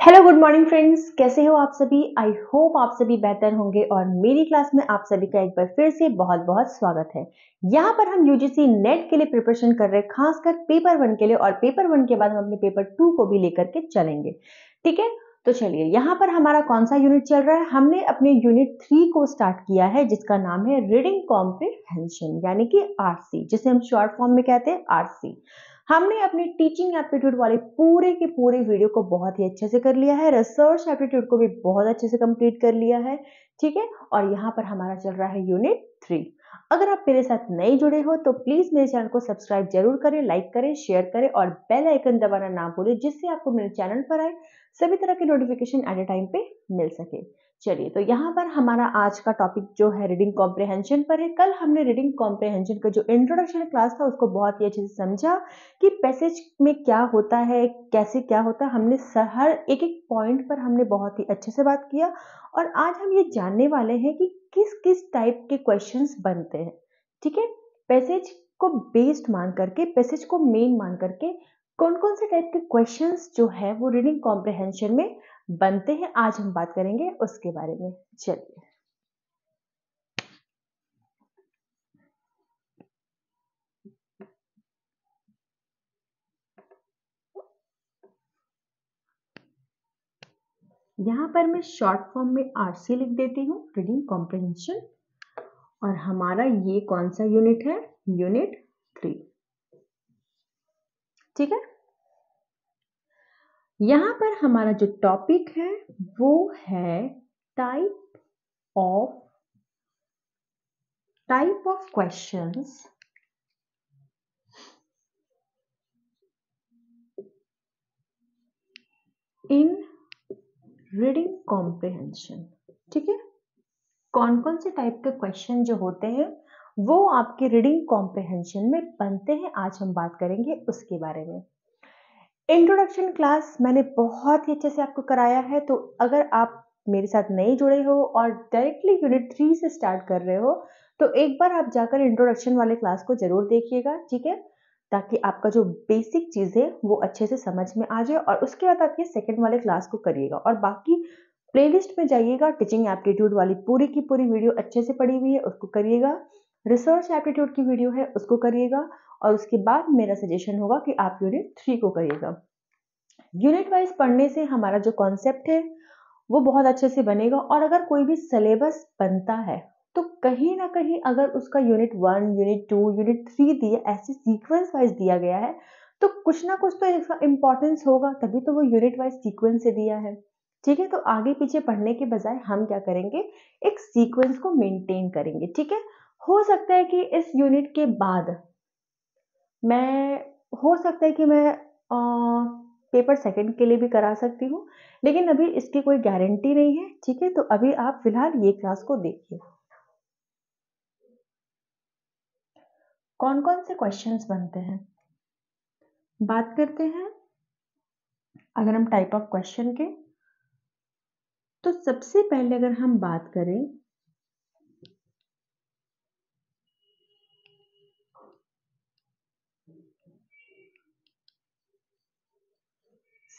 Hello good morning friends, कैसे हो आप सभी। आई होप आप सभी बेहतर होंगे और मेरी क्लास में आप सभी का एक बार फिर से बहुत बहुत स्वागत है। यहाँ पर हम यूजीसी नेट के लिए प्रिपरेशन कर रहे हैं, खासकर पेपर 1 के लिए, और पेपर 1 के बाद हम अपने पेपर 2 को भी लेकर के चलेंगे। ठीक है, तो चलिए यहाँ पर हमारा कौन सा यूनिट चल रहा है। हमने अपने यूनिट 3 को स्टार्ट किया है, जिसका नाम है रीडिंग कॉम्प्रिहेंशन यानी कि आरसी, जिसे हम शॉर्ट फॉर्म में कहते हैं आरसी। हमने अपनी टीचिंग एप्टीट्यूड वाले पूरे के पूरे वीडियो को बहुत ही अच्छे से कर लिया है, रिसर्च एप्टीट्यूड को भी बहुत अच्छे से कंप्लीट कर लिया है। ठीक है, और यहाँ पर हमारा चल रहा है यूनिट 3। अगर आप मेरे साथ नए जुड़े हो तो प्लीज मेरे चैनल को सब्सक्राइब जरूर करें, लाइक करें, शेयर करें और बेल आइकन दबाना ना भूलें, जिससे आपको मेरे चैनल पर आए सभी तरह के नोटिफिकेशन एट ए टाइम पे मिल सके। चलिए, तो यहाँ पर हमारा आज का टॉपिक जो है रीडिंग कॉम्प्रिहेंशन पर है। कल हमने रीडिंग कॉम्प्रिहेंशन का जो इंट्रोडक्शन क्लास था उसको बहुत ही अच्छे से समझा कि पैसेज में क्या होता है, कैसे क्या होता है। हमने हर एक एक पॉइंट पर हमने बहुत ही अच्छे से बात किया और आज हम ये जानने वाले हैं कि किस किस टाइप के क्वेश्चंस बनते हैं। ठीक है, पैसेज को बेस्ड मान करके, पैसेज को मेन मान करके कौन कौन से टाइप के क्वेश्चंस जो है वो रीडिंग कॉम्प्रिहेंशन में बनते हैं, आज हम बात करेंगे उसके बारे में। चलिए, यहाँ पर मैं शॉर्ट फॉर्म में आरसी लिख देती हूँ, रीडिंग कॉम्प्रिहेंशन। और हमारा ये कौन सा यूनिट है? यूनिट 3। ठीक है, यहां पर हमारा जो टॉपिक है वो है type of questions in reading comprehension. ठीक है, कौन कौन से टाइप के क्वेश्चन जो होते हैं वो आपके रीडिंग कॉम्प्रिहेंशन में बनते हैं, आज हम बात करेंगे उसके बारे में। इंट्रोडक्शन क्लास मैंने बहुत ही अच्छे से आपको कराया है, तो अगर आप मेरे साथ नहीं जुड़े हो और डायरेक्टली यूनिट 3 से स्टार्ट कर रहे हो तो एक बार आप जाकर इंट्रोडक्शन वाले क्लास को जरूर देखिएगा। ठीक है, ताकि आपका जो बेसिक चीज है वो अच्छे से समझ में आ जाए और उसके बाद आप ये सेकेंड वाले क्लास को करिएगा। और बाकी प्लेलिस्ट में जाइएगा, टीचिंग एप्टीट्यूड वाली पूरी की पूरी वीडियो अच्छे से पड़ी हुई है, उसको करिएगा। रिसर्च एप्टीट्यूड की वीडियो है, उसको करिएगा। और उसके बाद मेरा सजेशन होगा कि आप यूनिट 3 को करिएगा। यूनिट वाइज पढ़ने से हमारा जो कॉन्सेप्ट है वो बहुत अच्छे से बनेगा। और अगर कोई भी सिलेबस बनता है तो कहीं ना कहीं अगर उसका यूनिट 1, यूनिट 2, यूनिट 3 दिया, ऐसे सीक्वेंस वाइज दिया गया है, तो कुछ ना कुछ तो इसका इंपॉर्टेंस होगा, तभी तो वो यूनिट वाइज सीक्वेंस से दिया है। ठीक है, तो आगे पीछे पढ़ने के बजाय हम क्या करेंगे, एक सीक्वेंस को मेंटेन करेंगे। ठीक है, हो सकता है कि इस यूनिट के बाद मैं हो सकता है कि मैं पेपर सेकंड के लिए भी करा सकती हूँ, लेकिन अभी इसकी कोई गारंटी नहीं है। ठीक है, तो अभी आप फिलहाल ये क्लास को देखिए। कौन कौन से क्वेश्चंस बनते हैं बात करते हैं। अगर हम टाइप ऑफ क्वेश्चन के, तो सबसे पहले अगर हम बात करें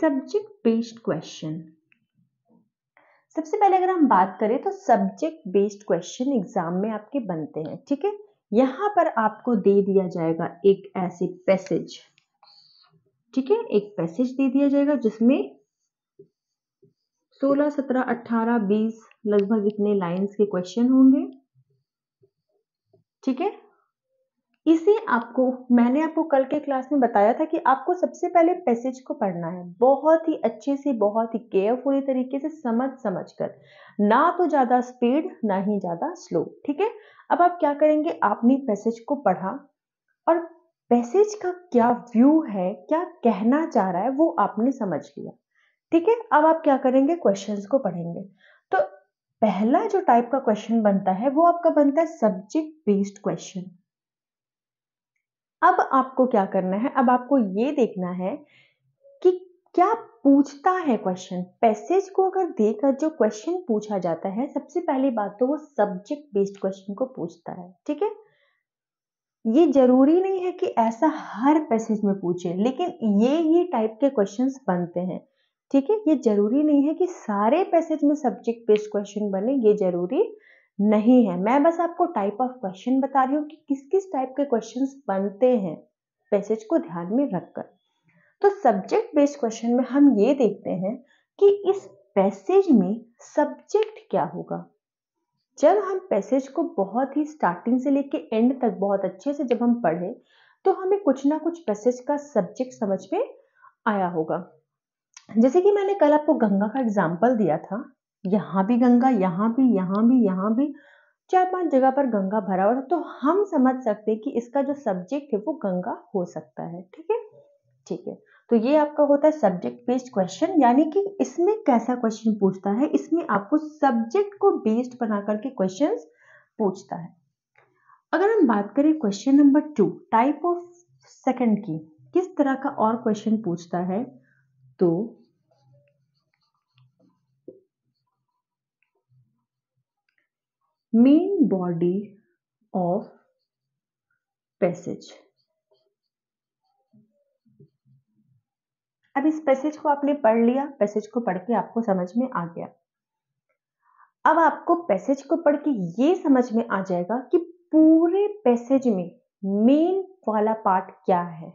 सब्जेक्ट बेस्ड क्वेश्चन, सबसे पहले अगर हम बात करें तो सब्जेक्ट बेस्ड क्वेश्चन एग्जाम में आपके बनते हैं। ठीक है, यहां पर आपको दे दिया जाएगा एक ऐसे पैसेज। ठीक है, एक पैसेज दे दिया जाएगा जिसमें 16, 17, 18, 20 लगभग इतने लाइंस के क्वेश्चन होंगे। ठीक है, इसे आपको, मैंने आपको कल के क्लास में बताया था कि आपको सबसे पहले पैसेज को पढ़ना है, बहुत ही अच्छे से, बहुत ही केयरफुली तरीके से, समझ कर, ना तो ज्यादा स्पीड ना ही ज्यादा स्लो। ठीक है, अब आप क्या करेंगे, आपने पैसेज को पढ़ा और पैसेज का क्या व्यू है, क्या कहना चाह रहा है वो आपने समझ लिया। ठीक है, अब आप क्या करेंगे, क्वेश्चंस को पढ़ेंगे। तो पहला जो टाइप का क्वेश्चन बनता है वो आपका बनता है सब्जेक्ट बेस्ड क्वेश्चन। अब आपको क्या करना है, अब आपको ये देखना है कि क्या पूछता है क्वेश्चन। पैसेज को अगर देकर जो क्वेश्चन पूछा जाता है, सबसे पहली बात तो वो सब्जेक्ट बेस्ड क्वेश्चन को पूछता है। ठीक है, ये जरूरी नहीं है कि ऐसा हर पैसेज में पूछे, लेकिन ये टाइप के क्वेश्चंस बनते हैं। ठीक है, ये जरूरी नहीं है कि सारे पैसेज में सब्जेक्ट बेस्ड क्वेश्चन बने, ये जरूरी नहीं है। मैं बस आपको टाइप ऑफ क्वेश्चन बता रही हूँ कि किस किस टाइप के क्वेश्चंस बनते हैं पैसेज को ध्यान में रखकर। तो सब्जेक्ट बेस्ड क्वेश्चन में हम ये देखते हैं कि इस पैसेज में सब्जेक्ट क्या होगा। जब हम पैसेज को बहुत ही स्टार्टिंग से लेके एंड तक बहुत अच्छे से जब हम पढ़े तो हमें कुछ ना कुछ पैसेज का सब्जेक्ट समझ में आया होगा। जैसे कि मैंने कल आपको गंगा का एग्जाम्पल दिया था, यहाँ भी गंगा, यहाँ भी, यहाँ भी, यहाँ भी 4-5 जगह पर गंगा भरा हुआ था, तो हम समझ सकते हैं कि इसका जो सब्जेक्ट है वो गंगा हो सकता है। ठीक है, ठीक है। तो ये आपका होता है सब्जेक्ट बेस्ड क्वेश्चन, यानी कि इसमें कैसा क्वेश्चन पूछता है, इसमें आपको सब्जेक्ट को बेस्ड बना करके क्वेश्चंस पूछता है। अगर हम बात करें question number 2 type of second की, किस तरह का और क्वेश्चन पूछता है, तो मेन बॉडी ऑफ पैसेज। अब इस पैसेज को आपने पढ़ लिया, पैसेज को पढ़ के आपको समझ में आ गया। अब आपको पैसेज को पढ़ के ये समझ में आ जाएगा कि पूरे पैसेज में मेन वाला पार्ट क्या है।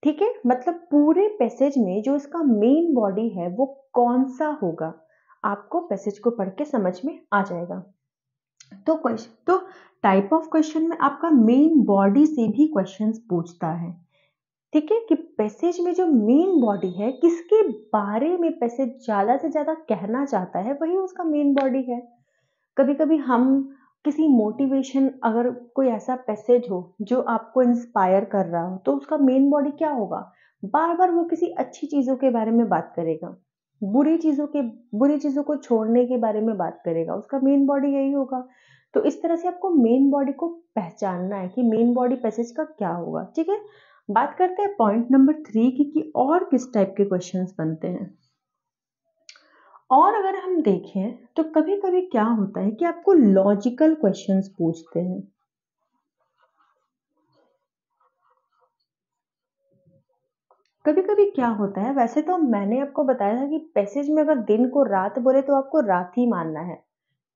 ठीक है, मतलब पूरे पैसेज में जो इसका मेन बॉडी है वो कौन सा होगा, आपको पैसेज को पढ़ के समझ में आ जाएगा। तो टाइप ऑफ क्वेश्चन में आपका मेन बॉडी से भी क्वेश्चंस पूछता है। ठीक है, कि पैसेज में जो मेन बॉडी है, किसके बारे में पैसेज ज्यादा से ज्यादा कहना चाहता है, वही उसका मेन बॉडी है। कभी कभी हम किसी मोटिवेशन, अगर कोई ऐसा पैसेज हो जो आपको इंस्पायर कर रहा हो, तो उसका मेन बॉडी क्या होगा, बार बार वो किसी अच्छी चीजों के बारे में बात करेगा, बुरी चीजों को छोड़ने के बारे में बात करेगा, उसका मेन बॉडी यही होगा। तो इस तरह से आपको मेन बॉडी को पहचानना है कि मेन बॉडी पैसेज का क्या होगा। ठीक है, बात करते हैं पॉइंट नंबर 3 की कि और किस टाइप के क्वेश्चंस बनते हैं। और अगर हम देखें तो कभी कभी क्या होता है कि आपको लॉजिकल क्वेश्चंस पूछते हैं। कभी कभी क्या होता है, वैसे तो मैंने आपको बताया था कि पैसेज में अगर दिन को रात बोले तो आपको रात ही मानना है।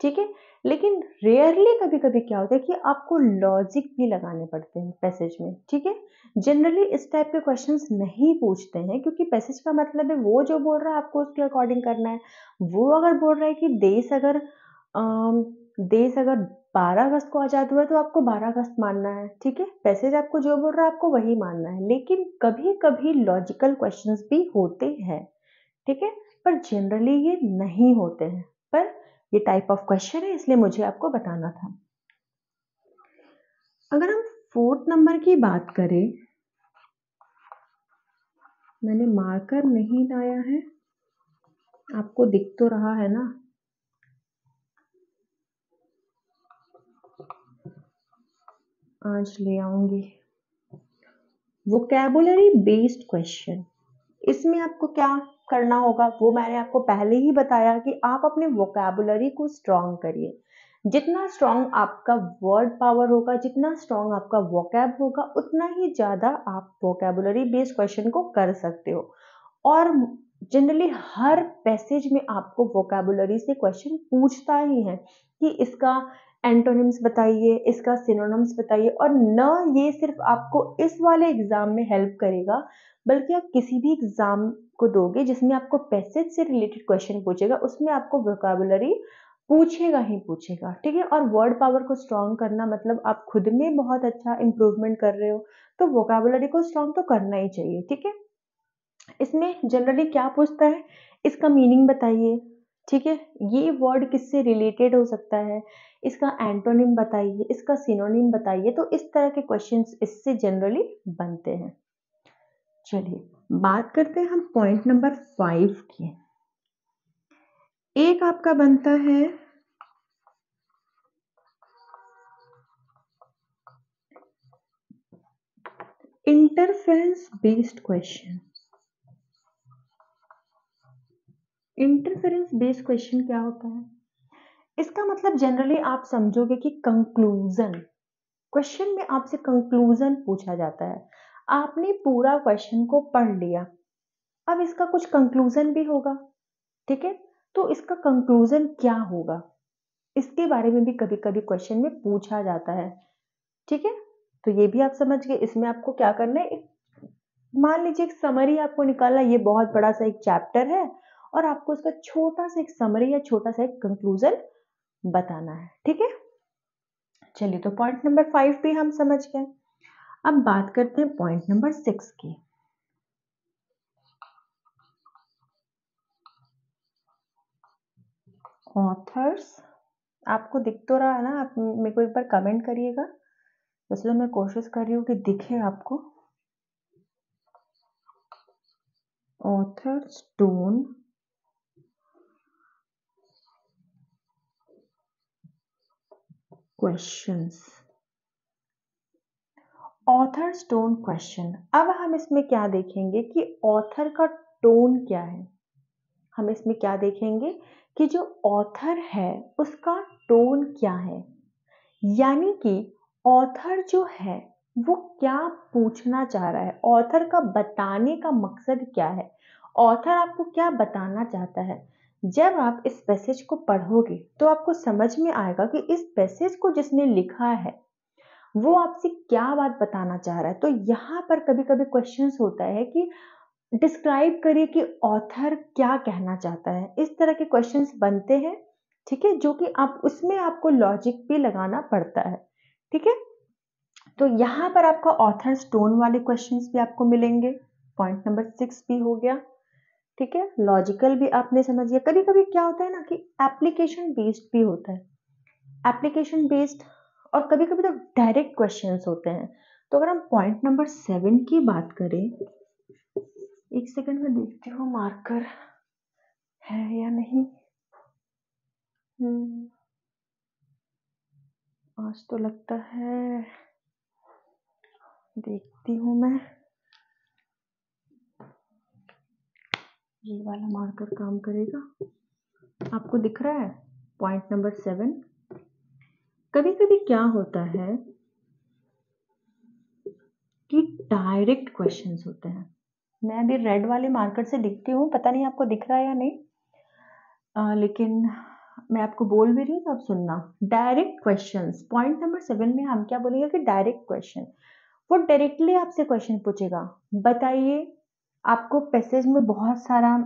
ठीक है, लेकिन रेयरली कभी कभी क्या होता है कि आपको लॉजिक भी लगाने पड़ते हैं पैसेज में। ठीक है, जनरली इस टाइप के क्वेश्चंस नहीं पूछते हैं, क्योंकि पैसेज का मतलब है वो जो बोल रहा है आपको उसके अकॉर्डिंग करना है। वो अगर बोल रहा है कि देश अगर 12 अगस्त को आजाद हुआ तो आपको 12 अगस्त मानना है। ठीक है, पैसेज आपको जो बोल रहा है आपको वही मानना है, लेकिन कभी कभी लॉजिकल क्वेश्चंस भी होते हैं। ठीक है, पर जनरली ये नहीं होते हैं, पर ये टाइप ऑफ क्वेश्चन है इसलिए मुझे आपको बताना था। अगर हम 4th नंबर की बात करें, मैंने मार्कर नहीं लाया है, आपको दिख तो रहा है ना। आज ले आऊंगी। वोकैबुलरी बेस्ड क्वेश्चन, इसमें आपको क्या करना होगा वो मैंने आपको पहले ही बताया कि आप अपने वोकैबुलरी को स्ट्रॉन्ग करिए। जितना स्ट्रॉन्ग आपका वर्ड पावर होगा, जितना स्ट्रॉन्ग आपका वोकैब होगा, उतना ही ज़्यादा आप वोकैबुलरी बेस्ड क्वेश्चन को कर सकते हो। और जनरली हर पैसेज में आपको वोकैबुलरी से क्वेश्चन पूछता ही है कि इसका एंटोनिम्स बताइए, इसका सिनोनिम्स बताइए। और न ये सिर्फ आपको इस वाले एग्जाम में हेल्प करेगा, बल्कि आप किसी भी एग्जाम को दोगे जिसमें आपको पैसेज से रिलेटेड क्वेश्चन पूछेगा, उसमें आपको वोकैबुलरी पूछेगा ही पूछेगा। ठीक है, और वर्ड पावर को स्ट्रॉन्ग करना मतलब आप खुद में बहुत अच्छा इंप्रूवमेंट कर रहे हो, तो वोकैबुलरी को स्ट्रॉन्ग तो करना ही चाहिए। ठीक है, इसमें जनरली क्या पूछता है, इसका मीनिंग बताइए। ठीक है, ये वर्ड किससे रिलेटेड हो सकता है, इसका एंटोनिम बताइए, इसका सिनोनिम बताइए। तो इस तरह के क्वेश्चंस इससे जनरली बनते हैं। चलिए बात करते हैं हम पॉइंट नंबर 5 की। एक आपका बनता है interference based question. Interference based question क्या होता है, इसका मतलब जनरली आप समझोगे कि कंक्लूजन, क्वेश्चन में आपसे कंक्लूजन पूछा जाता है। आपने पूरा क्वेश्चन को पढ़ लिया, अब इसका कुछ कंक्लूजन भी होगा, ठीक है। तो इसका कंक्लूजन क्या होगा, इसके बारे में भी कभी कभी क्वेश्चन में पूछा जाता है, ठीक है। तो ये भी आप समझ गए। इसमें आपको क्या करना है, मान लीजिए एक समरी आपको निकालना, ये बहुत बड़ा सा एक चैप्टर है और आपको इसका छोटा सा एक समरी या छोटा सा एक कंक्लूजन बताना है, ठीक है। चलिए, तो पॉइंट नंबर 5 भी हम समझ गए। अब बात करते हैं पॉइंट नंबर 6 की। ऑथर्स, आपको दिख तो रहा है ना, आप मेरे को एक बार कमेंट करिएगा, इसलिए मैं कोशिश कर रही हूँ कि दिखे आपको। Authors tone questions, authors tone question. अब हम इसमें क्या देखेंगे कि ऑथर का टोन क्या है। हम इसमें क्या देखेंगे कि जो ऑथर है उसका टोन क्या है, यानी कि ऑथर जो है वो क्या पूछना चाह रहा है, ऑथर का बताने का मकसद क्या है, ऑथर आपको क्या बताना चाहता है। जब आप इस पैसेज को पढ़ोगे तो आपको समझ में आएगा कि इस पैसेज को जिसने लिखा है वो आपसे क्या बात बताना चाह रहा है। तो यहाँ पर कभी कभी क्वेश्चंस होता है कि डिस्क्राइब करिए कि ऑथर क्या कहना चाहता है, इस तरह के क्वेश्चंस बनते हैं, ठीक है, जो कि आप उसमें आपको लॉजिक भी लगाना पड़ता है, ठीक है। तो यहाँ पर आपका ऑथर टोन वाले क्वेश्चंस भी आपको मिलेंगे। पॉइंट नंबर 6 भी हो गया, ठीक है। लॉजिकल भी आपने समझ लिया। कभी कभी क्या होता है ना कि एप्लीकेशन बेस्ड भी होता है, एप्लीकेशन बेस्ड, और कभी कभी तो डायरेक्ट क्वेश्चंस होते हैं। तो अगर हम पॉइंट नंबर 7 की बात करें, एक सेकंड में देखती हूँ मार्कर है या नहीं। आज तो लगता है, देखती हूँ मैं, ये वाला मार्कर काम करेगा। आपको दिख रहा है पॉइंट नंबर 7। कभी कभी क्या होता है कि डायरेक्ट क्वेश्चंस होते हैं। मैं अभी रेड वाले मार्कर से लिखती हूँ, पता नहीं आपको दिख रहा है या नहीं, लेकिन मैं आपको बोल भी रही हूँ तो आप सुनना। डायरेक्ट क्वेश्चंस, पॉइंट नंबर 7 में हम क्या बोलेंगे कि डायरेक्ट क्वेश्चन, वो डायरेक्टली आपसे क्वेश्चन पूछेगा। बताइए, आपको पैसेज में बहुत सारा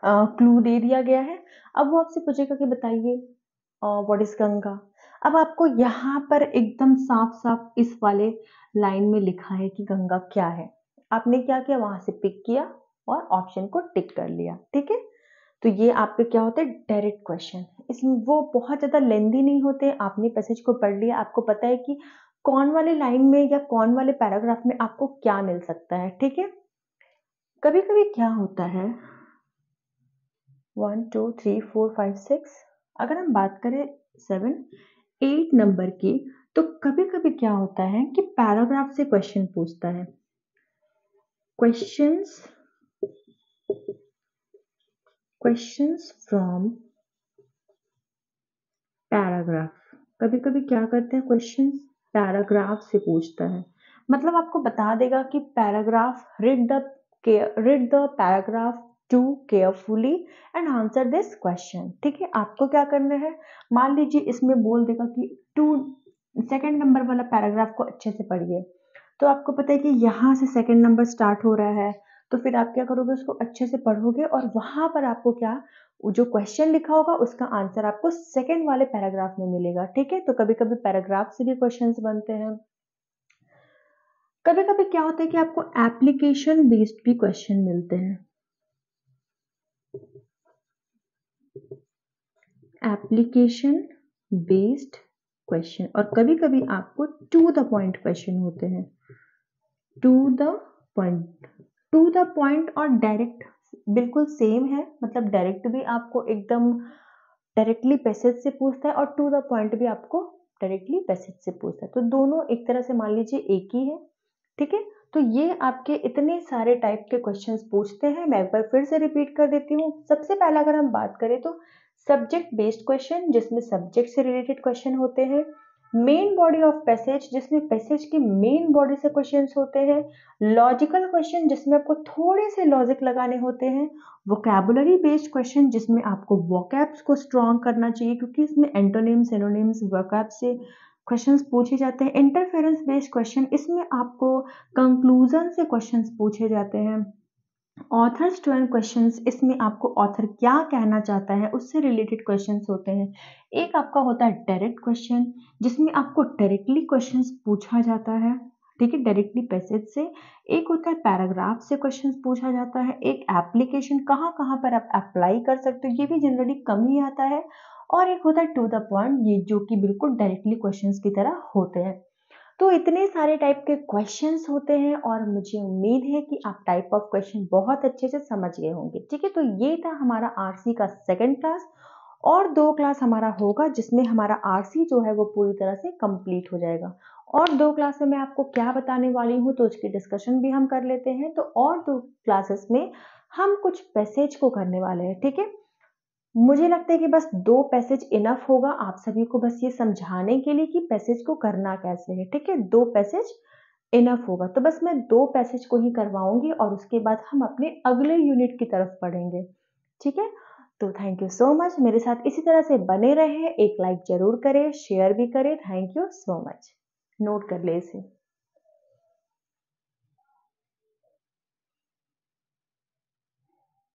क्लू दे दिया गया है, अब वो आपसे पूछेगा कि बताइए व्हाट इज गंगा। अब आपको यहाँ पर एकदम साफ साफ इस वाले लाइन में लिखा है कि गंगा क्या है, आपने क्या किया, वहां से पिक किया और ऑप्शन को टिक कर लिया, ठीक है। तो ये आपके क्या होते हैं, डायरेक्ट क्वेश्चन। इसमें वो बहुत ज्यादा लेंदी नहीं होते, आपने पैसेज को पढ़ लिया, आपको पता है कि कौन वाले लाइन में या कौन वाले पैराग्राफ में आपको क्या मिल सकता है, ठीक है। कभी कभी क्या होता है, 1 2 3 4 5 6, अगर हम बात करें 7 8 नंबर की, तो कभी कभी क्या होता है कि पैराग्राफ से क्वेश्चन पूछता है। क्वेश्चंस फ्रॉम पैराग्राफ, कभी कभी क्या करते हैं, क्वेश्चन पैराग्राफ से पूछता है। मतलब आपको बता देगा कि paragraph, read the paragraph too carefully and answer this question, ठीक है। आपको क्या करना है, मान लीजिए इसमें बोल देगा कि टू, सेकंड नंबर वाला पैराग्राफ को अच्छे से पढ़िए, तो आपको पता है कि यहाँ से सेकंड नंबर स्टार्ट हो रहा है, तो फिर आप क्या करोगे, उसको अच्छे से पढ़ोगे और वहां पर आपको क्या, जो क्वेश्चन लिखा होगा उसका आंसर आपको सेकंड वाले पैराग्राफ में मिलेगा, ठीक है। तो कभी कभी पैराग्राफ से भी क्वेश्चंस बनते हैं। कभी कभी क्या होता है कि आपको एप्लीकेशन बेस्ड भी क्वेश्चन मिलते हैं, एप्लीकेशन बेस्ड क्वेश्चन, और कभी कभी आपको टू द पॉइंट क्वेश्चन होते हैं, to the point. To the point और डायरेक्ट बिल्कुल सेम है, मतलब डायरेक्ट भी आपको एकदम डायरेक्टली पैसेज से पूछता है और टू द पॉइंट भी आपको डायरेक्टली पैसेज से पूछता है, तो दोनों एक तरह से मान लीजिए एक ही है, ठीक है। तो ये आपके इतने सारे टाइप के क्वेश्चंस पूछते हैं। मैं एक बार फिर से रिपीट कर देती हूँ। सबसे पहला अगर हम बात करें तो सब्जेक्ट बेस्ड क्वेश्चन, जिसमें सब्जेक्ट से रिलेटेड क्वेश्चन होते हैं। मेन बॉडी ऑफ पैसेज जिसमें पैसेज की मेन बॉडी से क्वेश्चंस होते हैं, लॉजिकल क्वेश्चन जिसमें आपको थोड़े से लॉजिक लगाने होते हैं, वोकैबुलरी बेस्ड क्वेश्चन जिसमें आपको वोकैब्स को स्ट्रॉन्ग करना चाहिए क्योंकि इसमें एंटोनिम्स सिनोनिम्स वोकैब से क्वेश्चंस पूछे जाते हैं, इंटरफेरेंस बेस्ड क्वेश्चन इसमें आपको कंक्लूजन से क्वेश्चंस पूछे जाते हैं, ऑथर्स टू एंड क्वेश्चंस इसमें आपको ऑथर क्या कहना चाहता है उससे रिलेटेड क्वेश्चंस होते हैं। एक आपका होता है डायरेक्ट क्वेश्चन जिसमें आपको डायरेक्टली क्वेश्चंस पूछा जाता है, ठीक है, डायरेक्टली पैसेज से। एक होता है पैराग्राफ से क्वेश्चंस पूछा जाता है। एक एप्लीकेशन कहाँ कहाँ पर आप अप्लाई कर सकते हो ये भी जनरली कम ही आता है। और एक होता है टू द पॉइंट, ये जो कि बिल्कुल डायरेक्टली क्वेश्चंस की तरह होते हैं। तो इतने सारे टाइप के क्वेश्चंस होते हैं और मुझे उम्मीद है कि आप टाइप ऑफ क्वेश्चन बहुत अच्छे से समझ गए होंगे। ठीक है, तो ये था हमारा आरसी का सेकंड क्लास और 2 क्लास हमारा होगा जिसमें हमारा आरसी जो है वो पूरी तरह से कंप्लीट हो जाएगा। और 2 क्लास में मैं आपको क्या बताने वाली हूँ तो उसकी डिस्कशन भी हम कर लेते हैं। तो और 2 क्लासेस में हम कुछ पैसेज को करने वाले हैं। ठीक है, मुझे लगता है कि बस 2 पैसेज इनफ होगा आप सभी को बस ये समझाने के लिए कि पैसेज को करना कैसे है। ठीक है, 2 पैसेज इनफ होगा। तो बस मैं 2 पैसेज को ही करवाऊंगी और उसके बाद हम अपने अगले यूनिट की तरफ बढ़ेंगे। ठीक है, तो थैंक यू सो मच, मेरे साथ इसी तरह से बने रहे। एक लाइक जरूर करें, शेयर भी करें। Thank you so much, note कर ले इसे।